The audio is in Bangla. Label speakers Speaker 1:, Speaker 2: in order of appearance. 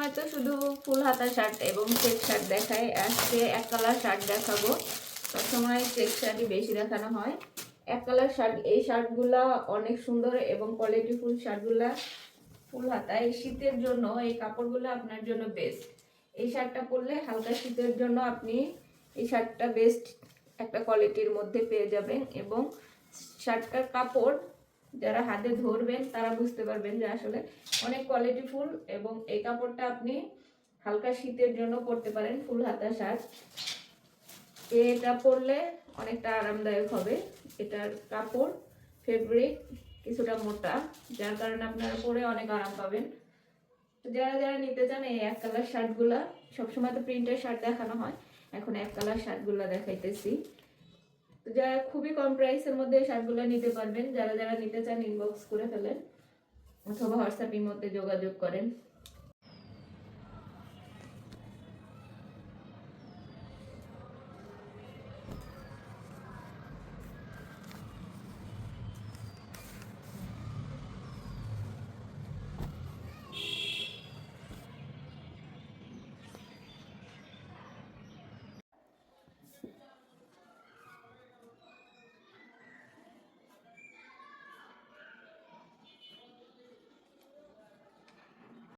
Speaker 1: সবসময় তো শুধু ফুল হাতা শার্ট এবং চেক শার্ট দেখায়, আজকে এক কালার শার্ট দেখাবো। সবসময় চেক শার্টই বেশি দেখানো হয়। এক কালার শার্ট, এই শার্টগুলা অনেক সুন্দর এবং কোয়ালিটিফুল শার্টগুলা ফুল হাতা। এই শীতের জন্য এই কাপড়গুলো আপনার জন্য বেস্ট। এই শার্টটা পরলে হালকা শীতের জন্য আপনি এই শার্টটা বেস্ট একটা কোয়ালিটির মধ্যে পেয়ে যাবেন। এবং শার্টটার কাপড় যারা হাতে ধরবেন তারা বুঝতে পারবেন যে আসলে অনেক কোয়ালিটিফুল। এবং এই কাপড়টা আপনি হালকা শীতের জন্য পরতে পারেন, ফুল হাতা শার্ট। এটা পরলে অনেকটা আরামদায়ক হবে। এটার কাপড় ফেব্রিক কিছুটা মোটা, যার কারণে আপনারা পরে অনেক আরাম পাবেন। যারা যারা নিতে চান এই এক কালার শার্টগুলা, সবসময় তো প্রিন্টের শার্ট দেখানো হয়, এখন এক কালার শার্টগুলা দেখাইতেছি। তো যারা খুবই কম প্রাইসের মধ্যে শার্টগুলো নিতে পারবেন, যারা যারা নিতে চান ইনবক্স করে ফেলেন অথবা হোয়াটসঅ্যাপের মধ্যে যোগাযোগ করেন।